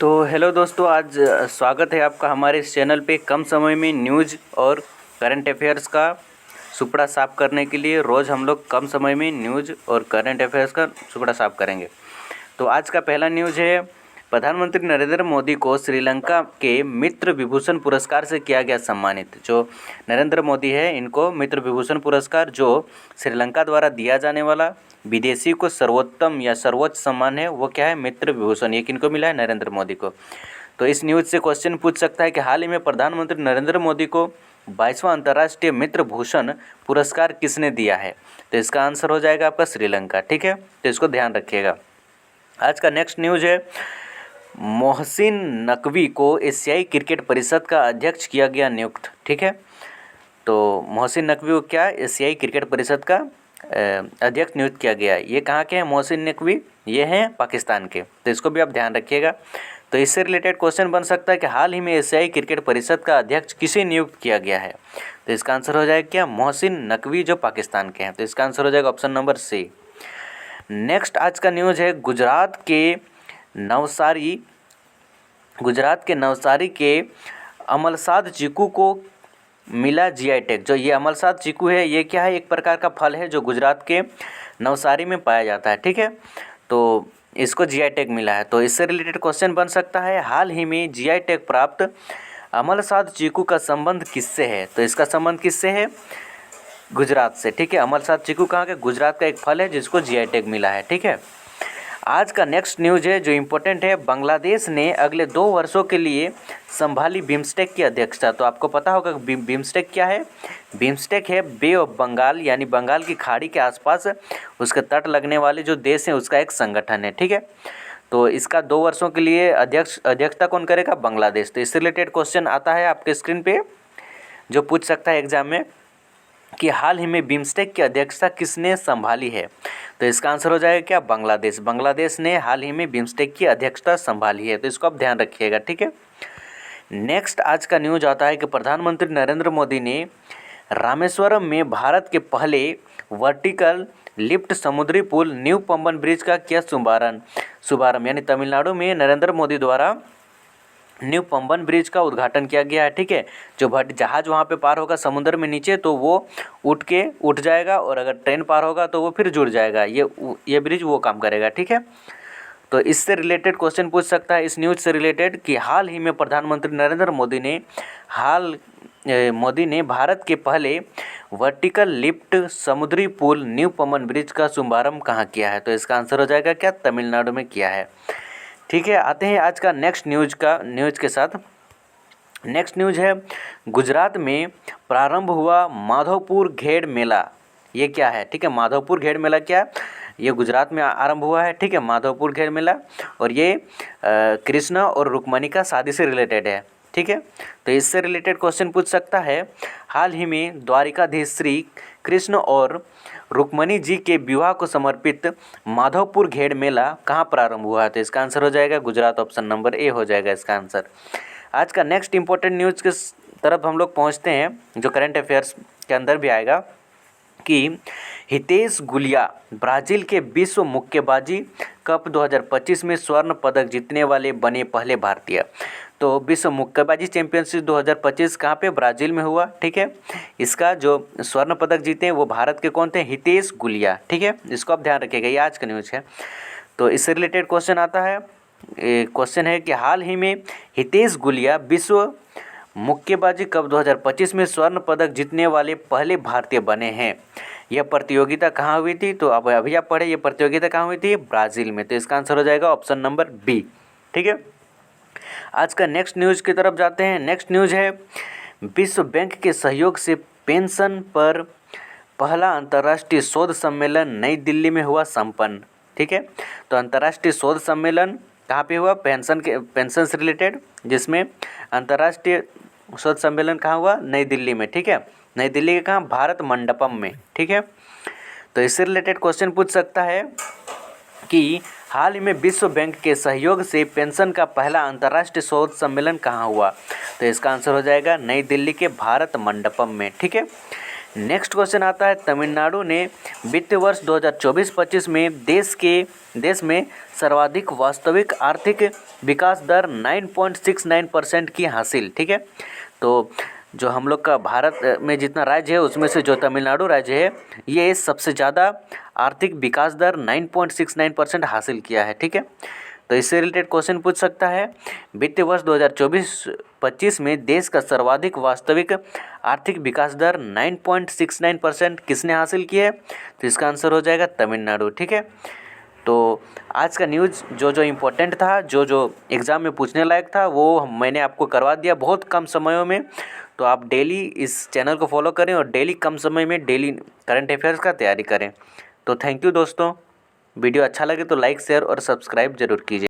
तो हेलो दोस्तों, आज स्वागत है आपका हमारे इस चैनल पे। कम समय में न्यूज़ और करंट अफेयर्स का सुपड़ा साफ करने के लिए रोज़ हम लोग कम समय में न्यूज़ और करंट अफेयर्स का सुपड़ा साफ करेंगे। तो आज का पहला न्यूज़ है, प्रधानमंत्री नरेंद्र मोदी को श्रीलंका के मित्र विभूषण पुरस्कार से किया गया सम्मानित। जो नरेंद्र मोदी है, इनको मित्र विभूषण पुरस्कार जो श्रीलंका द्वारा दिया जाने वाला विदेशी को सर्वोत्तम या सर्वोच्च सम्मान है, वो क्या है? मित्र विभूषण। ये किनको मिला है? नरेंद्र मोदी को। तो इस न्यूज़ से क्वेश्चन पूछ सकता है कि हाल ही में प्रधानमंत्री नरेंद्र मोदी को 22वां अंतर्राष्ट्रीय मित्र भूषण पुरस्कार किसने दिया है? तो इसका आंसर हो जाएगा आपका श्रीलंका। ठीक है, तो इसको ध्यान रखिएगा। आज का नेक्स्ट न्यूज़ है, मोहसिन नकवी को एशियाई क्रिकेट परिषद का अध्यक्ष किया गया नियुक्त। ठीक है, तो मोहसिन नकवी को क्या एशियाई क्रिकेट परिषद का अध्यक्ष नियुक्त किया गया। ये कहाँ के हैं मोहसिन नकवी? ये हैं पाकिस्तान के। तो इसको भी आप ध्यान रखिएगा। तो इससे रिलेटेड क्वेश्चन बन सकता है कि हाल ही में एशियाई क्रिकेट परिषद का अध्यक्ष किसे नियुक्त किया गया है? तो इसका आंसर हो जाएगा क्या? मोहसिन नकवी, जो पाकिस्तान के हैं। तो इसका आंसर हो जाएगा ऑप्शन नंबर सी। नेक्स्ट आज का न्यूज़ है, गुजरात के नवसारी के अमलसाद चीकू को मिला जीआई टैग। जो ये अमलसाद चीकू है, ये क्या है? एक प्रकार का फल है जो गुजरात के नवसारी में पाया जाता है। ठीक है, तो इसको जीआई टैग मिला है। तो इससे रिलेटेड क्वेश्चन बन सकता है, हाल ही में जीआई टैग प्राप्त अमलसाद चीकू का संबंध किससे है? तो इसका संबंध किससे है? गुजरात से। ठीक है, अमलसाद चीकू कहाँ के? गुजरात का एक फल है जिसको जीआई टैग मिला है। ठीक है, आज का नेक्स्ट न्यूज़ है जो इम्पोर्टेंट है, बांग्लादेश ने अगले 2 वर्षों के लिए संभाली बिम्स्टेक की अध्यक्षता। तो आपको पता होगा बिम्स्टेक क्या है? बिम्स्टेक है बे ऑफ बंगाल, यानी बंगाल की खाड़ी के आसपास उसके तट लगने वाले जो देश हैं उसका एक संगठन है। ठीक है, तो इसका 2 वर्षों के लिए अध्यक्षता कौन करेगा? बांग्लादेश। तो इससे रिलेटेड क्वेश्चन आता है आपके स्क्रीन पे जो पूछ सकता है एग्जाम में कि हाल ही में बिम्स्टेक की अध्यक्षता किसने संभाली है? तो इसका आंसर हो जाएगा क्या? बांग्लादेश। बांग्लादेश ने हाल ही में बिम्स्टेक की अध्यक्षता संभाली है। तो इसको आप ध्यान रखिएगा। ठीक है, नेक्स्ट आज का न्यूज आता है कि प्रधानमंत्री नरेंद्र मोदी ने रामेश्वरम में भारत के पहले वर्टिकल लिफ्ट समुद्री पुल न्यू पंबन ब्रिज का किया शुभारंभ, यानी तमिलनाडु में नरेंद्र मोदी द्वारा न्यू पंबन ब्रिज का उद्घाटन किया गया है। ठीक है, जो जहाज़ वहाँ पे पार होगा समुद्र में नीचे तो वो उठ जाएगा, और अगर ट्रेन पार होगा तो वो फिर जुड़ जाएगा। ये ब्रिज वो काम करेगा। ठीक है, तो इससे रिलेटेड क्वेश्चन पूछ सकता है इस न्यूज़ से रिलेटेड कि हाल ही में प्रधानमंत्री नरेंद्र मोदी ने भारत के पहले वर्टिकल लिफ्ट समुद्री पुल न्यू पंबन ब्रिज का शुभारंभ कहाँ किया है? तो इसका आंसर हो जाएगा क्या? तमिलनाडु में किया है। ठीक है, आते हैं आज का नेक्स्ट न्यूज़ के साथ। नेक्स्ट न्यूज़ है, गुजरात में प्रारंभ हुआ माधवपुर घेड़ मेला। ये क्या है? ठीक है, माधवपुर घेड़ मेला क्या? ये गुजरात में आरंभ हुआ है। ठीक है, माधवपुर घेड़ मेला, और ये कृष्ण और रुक्मणी का शादी से रिलेटेड है। ठीक है, तो इससे रिलेटेड क्वेश्चन पूछ सकता है, हाल ही में द्वारिकाधीश श्री कृष्ण और रुक्मणी जी के विवाह को समर्पित माधवपुर घेड़ मेला कहाँ प्रारंभ हुआ है? तो इसका आंसर हो जाएगा गुजरात। ऑप्शन नंबर ए हो जाएगा इसका आंसर। आज का नेक्स्ट इंपॉर्टेंट न्यूज़ के तरफ हम लोग पहुँचते हैं जो करंट अफेयर्स के अंदर भी आएगा कि हितेश गुलिया ब्राज़ील के विश्व मुक्केबाजी कप 2025 में स्वर्ण पदक जीतने वाले बने पहले भारतीय। तो विश्व मुक्केबाजी चैंपियनशिप 2025 कहाँ पे? ब्राज़ील में हुआ। ठीक है, इसका जो स्वर्ण पदक जीते हैं वो भारत के कौन थे? हितेश गुलिया। ठीक है, इसको आप ध्यान रखिएगा, ये आज का न्यूज़ है। तो इससे रिलेटेड क्वेश्चन आता है, क्वेश्चन है कि हाल ही में हितेश गुलिया विश्व मुक्केबाजी कप 2025 में स्वर्ण पदक जीतने वाले पहले भारतीय बने हैं। यह प्रतियोगिता कहाँ हुई थी? तो अब अभी आप पढ़े, ये प्रतियोगिता कहाँ हुई थी? ब्राज़ील में। तो इसका आंसर हो जाएगा ऑप्शन नंबर बी। ठीक है, आज का नेक्स्ट न्यूज़ की तरफ जाते हैं। नेक्स्ट न्यूज़ है, विश्व बैंक के सहयोग से पेंशन पर पहला अंतर्राष्ट्रीय शोध सम्मेलन नई दिल्ली में हुआ संपन्न। ठीक है, तो अंतर्राष्ट्रीय शोध सम्मेलन कहाँ पे हुआ? पेंशन से रिलेटेड, जिसमें अंतर्राष्ट्रीय शोध सम्मेलन कहाँ हुआ? नई दिल्ली में। ठीक है, नई दिल्ली के कहाँ? भारत मंडपम में। ठीक है, तो इससे रिलेटेड क्वेश्चन पूछ सकता है कि हाल ही में विश्व बैंक के सहयोग से पेंशन का पहला अंतर्राष्ट्रीय शोध सम्मेलन कहाँ हुआ? तो इसका आंसर हो जाएगा नई दिल्ली के भारत मंडपम में। ठीक है, नेक्स्ट क्वेश्चन आता है, तमिलनाडु ने वित्तीय वर्ष 2024-25 में देश में सर्वाधिक वास्तविक आर्थिक विकास दर 9.69% की हासिल। ठीक है, तो जो हम लोग का भारत में जितना राज्य है उसमें से जो तमिलनाडु राज्य है ये सबसे ज़्यादा आर्थिक विकास दर 9.69% हासिल किया है। ठीक है, तो इससे रिलेटेड क्वेश्चन पूछ सकता है, वित्तीय वर्ष 2024-25 में देश का सर्वाधिक वास्तविक आर्थिक विकास दर 9.69% किसने हासिल की है? तो इसका आंसर हो जाएगा तमिलनाडु। ठीक है, तो आज का न्यूज़ जो इम्पोर्टेंट था, जो एग्ज़ाम में पूछने लायक था, वो मैंने आपको करवा दिया बहुत कम समयों में। तो आप डेली इस चैनल को फॉलो करें और डेली कम समय में डेली करंट अफेयर्स का तैयारी करें। तो थैंक यू दोस्तों, वीडियो अच्छा लगे तो लाइक शेयर और सब्सक्राइब जरूर कीजिए।